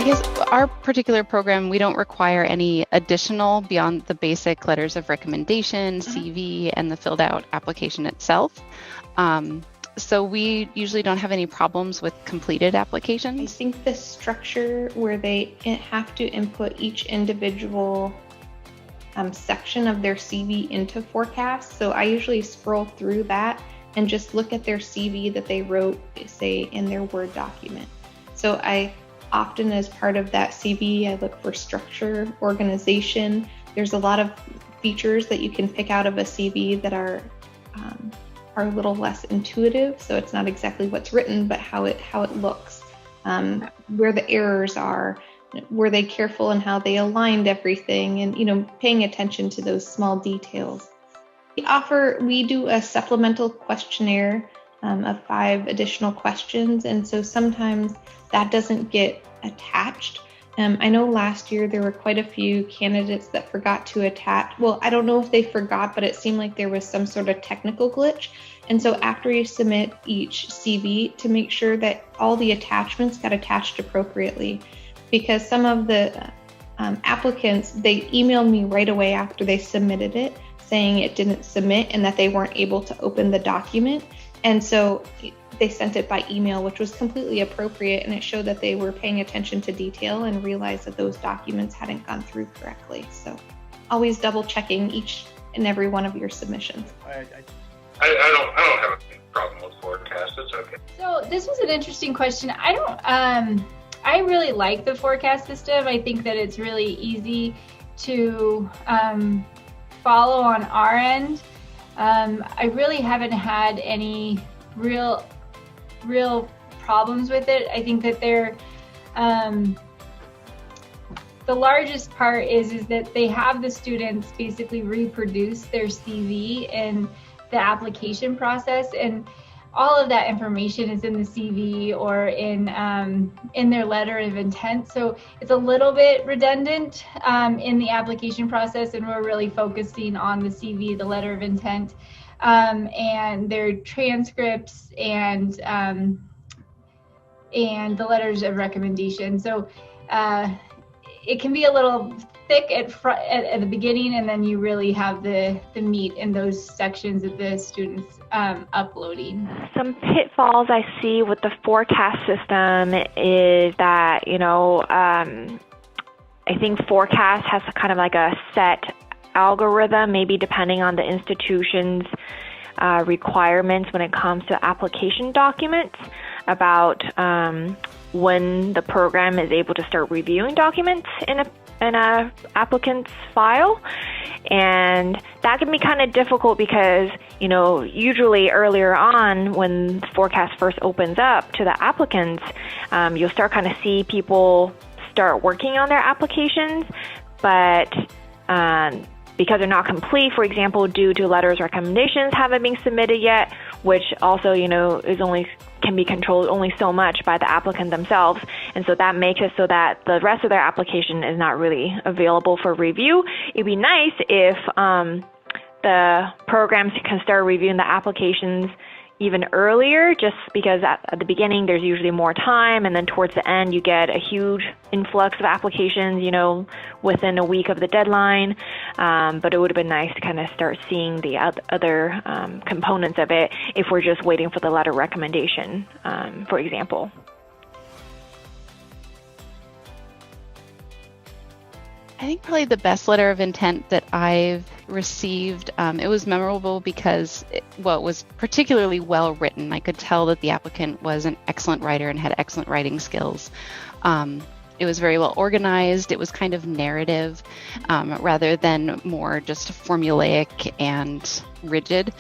I guess our particular program, we don't require any additional beyond the basic letters of recommendation, CV, and the filled out application itself. So we usually don't have any problems with completed applications. I think the structure where they have to input each individual section of their CV into PhORCAS. So I usually scroll through that and just look at their CV that they wrote, say, in their Word document. So I often, as part of that CV, I look for structure, organization. There's a lot of features that you can pick out of a CV that are a little less intuitive. So it's not exactly what's written, but how it looks, where the errors are, were they careful in how they aligned everything, and paying attention to those small details. We do a supplemental questionnaire of 5 additional questions, and so sometimes that doesn't get attached. I know last year there were quite a few candidates that forgot to attach. Well, I don't know if they forgot, but it seemed like there was some sort of technical glitch. And so after you submit each CV, to make sure that all the attachments got attached appropriately, because some of the applicants, they emailed me right away after they submitted it saying it didn't submit and that they weren't able to open the document. And so they sent it by email, which was completely appropriate, and it showed that they were paying attention to detail and realized that those documents hadn't gone through correctly. So always double checking each and every one of your submissions. I don't have a problem with PhORCAS. It's okay. So this was an interesting question. I really like the PhORCAS system. I think that it's really easy to follow on our end. I really haven't had any real problems with it. I think that the largest part is that they have the students basically reproduce their CV in the application process, and all of that information is in the CV or in their letter of intent. So it's a little bit redundant in the application process, and we're really focusing on the CV, the letter of intent, and their transcripts and the letters of recommendation. So it can be a little thick at the beginning, and then you really have the meat in those sections that the students uploading. Some pitfalls I see with the PhORCAS system is that, I think PhORCAS has kind of like a set algorithm, maybe depending on the institution's requirements when it comes to application documents, about when the program is able to start reviewing documents in a applicant's file. And that can be kind of difficult because, usually earlier on when PhORCAS first opens up to the applicants, you'll start kind of see people start working on their applications, but because they're not complete, for example, due to letters recommendations haven't been submitted yet, which also, can be controlled only so much by the applicant themselves. And so that makes it so that the rest of their application is not really available for review. It'd be nice if the programs can start reviewing the applications even earlier, just because at the beginning there's usually more time, and then towards the end you get a huge influx of applications, within a week of the deadline. But it would have been nice to kind of start seeing the other components of it if we're just waiting for the letter recommendation, for example. I think probably the best letter of intent that I've received, it was memorable because it was particularly well written. I could tell that the applicant was an excellent writer and had excellent writing skills. It was very well organized. It was kind of narrative rather than more just formulaic and rigid.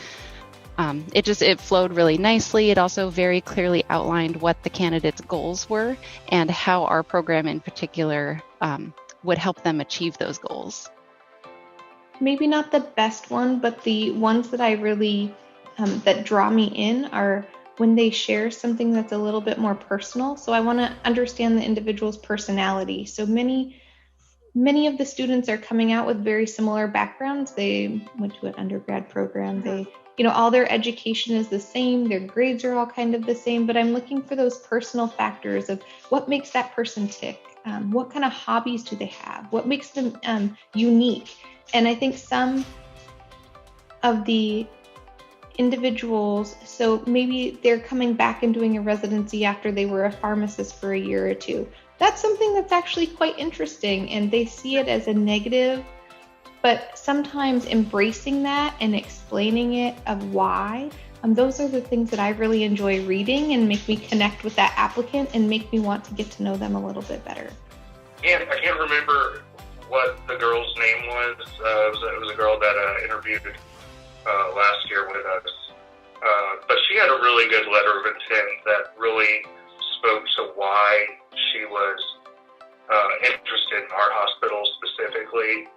It flowed really nicely. It also very clearly outlined what the candidate's goals were and how our program in particular would help them achieve those goals. Maybe not the best one, but the ones that I really, that draw me in are when they share something that's a little bit more personal. So I want to understand the individual's personality. So many of the students are coming out with very similar backgrounds. They went to an undergrad program. All their education is the same. Their grades are all kind of the same, but I'm looking for those personal factors of what makes that person tick. What kind of hobbies do they have? What makes them unique? And I think some of the individuals, so maybe they're coming back and doing a residency after they were a pharmacist for a year or two. That's something that's actually quite interesting, and they see it as a negative, but sometimes embracing that and explaining it of why, those are the things that I really enjoy reading and make me connect with that applicant and make me want to get to know them a little bit better. Yeah, I can't remember what the girl's name was. It was a girl that interviewed last year with us. But she had a really good letter of intent that really spoke to why she was interested in our hospital specifically.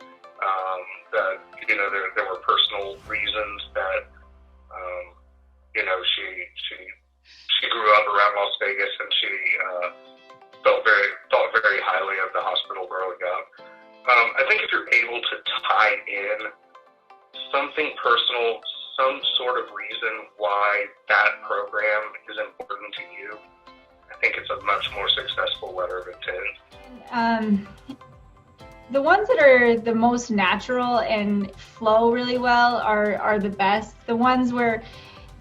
That, there were personal reasons that, she grew up around Las Vegas, and she thought very highly of the hospital growing up. I think if you're able to tie in something personal, some sort of reason why that program is important to you, I think it's a much more successful letter of intent. The ones that are the most natural and flow really well are the best. The ones where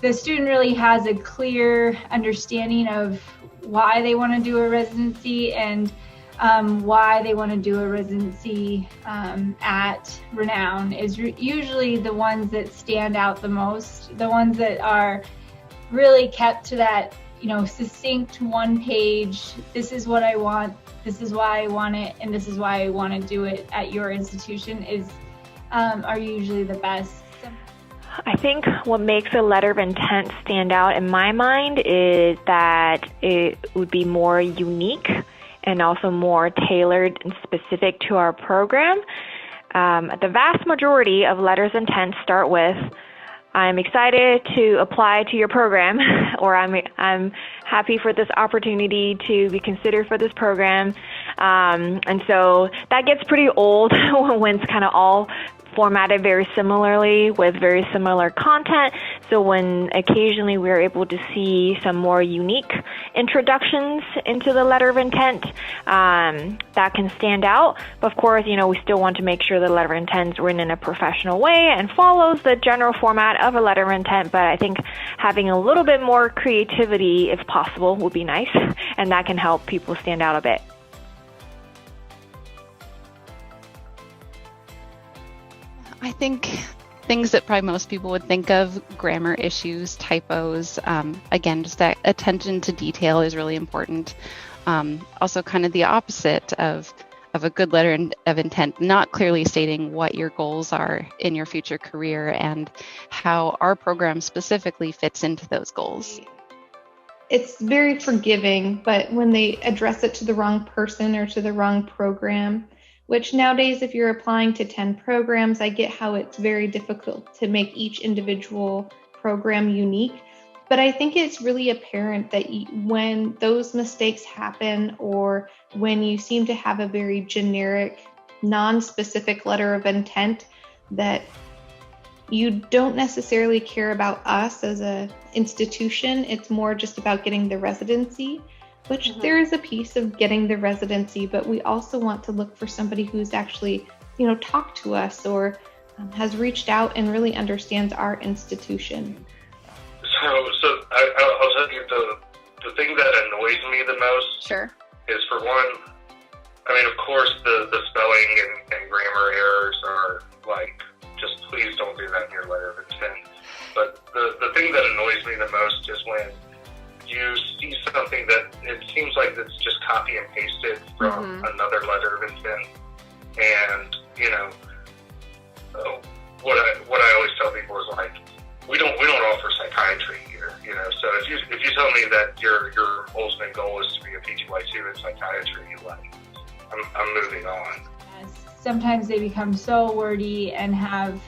the student really has a clear understanding of why they want to do a residency and why they want to do a residency at Renown is usually the ones that stand out the most. The ones that are really kept to that, succinct one page. This is what I want. This is why I want it, and this is why I want to do it at your institution are usually the best. I think what makes a letter of intent stand out in my mind is that it would be more unique and also more tailored and specific to our program. The vast majority of letters of intent start with, I'm excited to apply to your program, or I'm happy for this opportunity to be considered for this program. And so that gets pretty old when it's kind of all formatted very similarly with very similar content. So when occasionally we're able to see some more unique introductions into the letter of intent, that can stand out. But of course, we still want to make sure the letter of intent is written in a professional way and follows the general format of a letter of intent. But I think having a little bit more creativity, if possible, would be nice, and that can help people stand out a bit. I think things that probably most people would think of, grammar issues, typos, again, just that attention to detail is really important. Also kind of the opposite of a good letter of intent, not clearly stating what your goals are in your future career and how our program specifically fits into those goals. It's very forgiving, but when they address it to the wrong person or to the wrong program, which nowadays, if you're applying to 10 programs, I get how it's very difficult to make each individual program unique. But I think it's really apparent that when those mistakes happen, or when you seem to have a very generic, non-specific letter of intent, that you don't necessarily care about us as an institution. It's more just about getting the residency. Which there is a piece of getting the residency, but we also want to look for somebody who's actually, talked to us or has reached out and really understands our institution. So I'll tell you the thing that annoys me the most. Sure. Is, for one, of course the spelling and grammar errors are just please don't do that in your letter of intent. But the thing that annoys me the most is when you see something that it seems like it's just copy and pasted from another letter of intent. And, what I always tell people is we don't offer psychiatry here, So if you tell me that your ultimate goal is to be a PGY2 in psychiatry, I'm moving on. Sometimes they become so wordy and have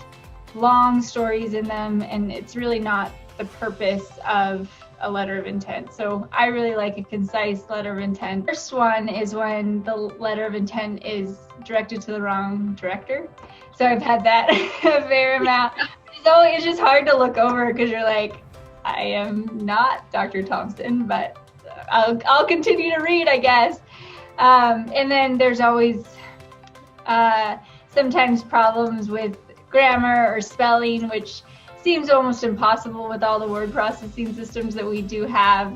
long stories in them, and it's really not the purpose of a letter of intent. So I really like a concise letter of intent. First one is when the letter of intent is directed to the wrong director. So I've had that a fair amount. So it's just hard to look over because you're like, I am not Dr. Thompson, but I'll continue to read, I guess. And then there's always sometimes problems with grammar or spelling, which seems almost impossible with all the word processing systems that we do have,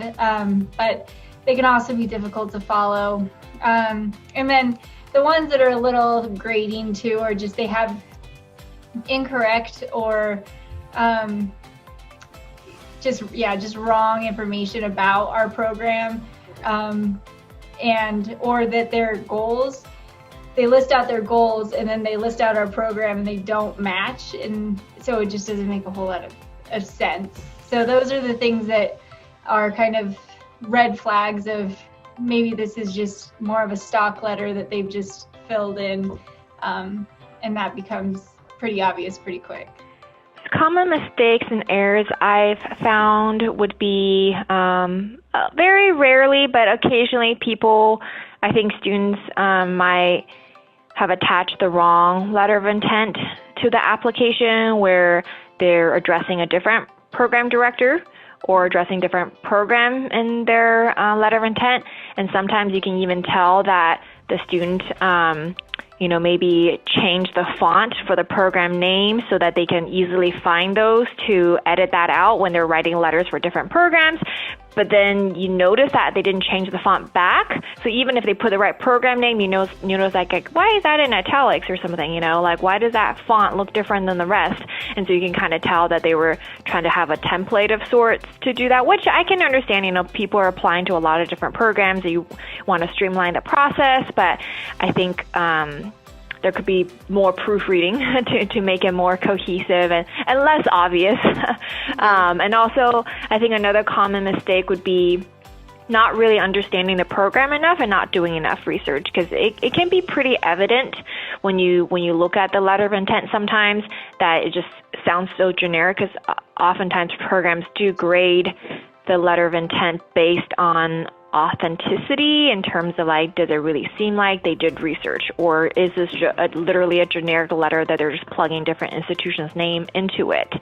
but they can also be difficult to follow. And then the ones that are a little grating too, or just they have incorrect or just wrong information about our program, and or that their goals, they list out their goals and then they list out our program and they don't match, and so it just doesn't make a whole lot of sense. So those are the things that are kind of red flags of maybe this is just more of a stock letter that they've just filled in, and that becomes pretty obvious pretty quick. Common mistakes and errors I've found would be very rarely, but occasionally people, I think students might have attached the wrong letter of intent to the application, where they're addressing a different program director or addressing different program in their letter of intent. And sometimes you can even tell that the student maybe change the font for the program name so that they can easily find those to edit that out when they're writing letters for different programs. But then you notice that they didn't change the font back. So even if they put the right program name, you notice like why is that in italics or something, like why does that font look different than the rest? And so you can kind of tell that they were trying to have a template of sorts to do that, which I can understand. People are applying to a lot of different programs, and you want to streamline the process, but I think there could be more proofreading to make it more cohesive and less obvious. And also, I think another common mistake would be not really understanding the program enough and not doing enough research, because it can be pretty evident when you look at the letter of intent sometimes that it just sounds so generic, because oftentimes programs do grade the letter of intent based on authenticity in terms of like, does it really seem like they did research, or is this literally a generic letter that they're just plugging different institutions' name into it?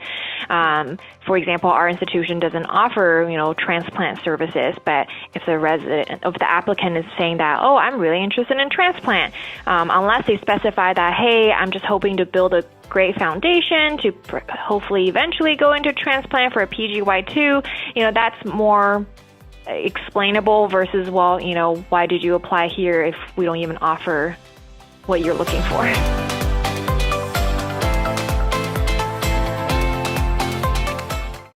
For example, our institution doesn't offer, transplant services, but if the applicant is saying that, oh, I'm really interested in transplant, unless they specify that, hey, I'm just hoping to build a great foundation to hopefully eventually go into transplant for a PGY2, that's more explainable versus, well, why did you apply here if we don't even offer what you're looking for?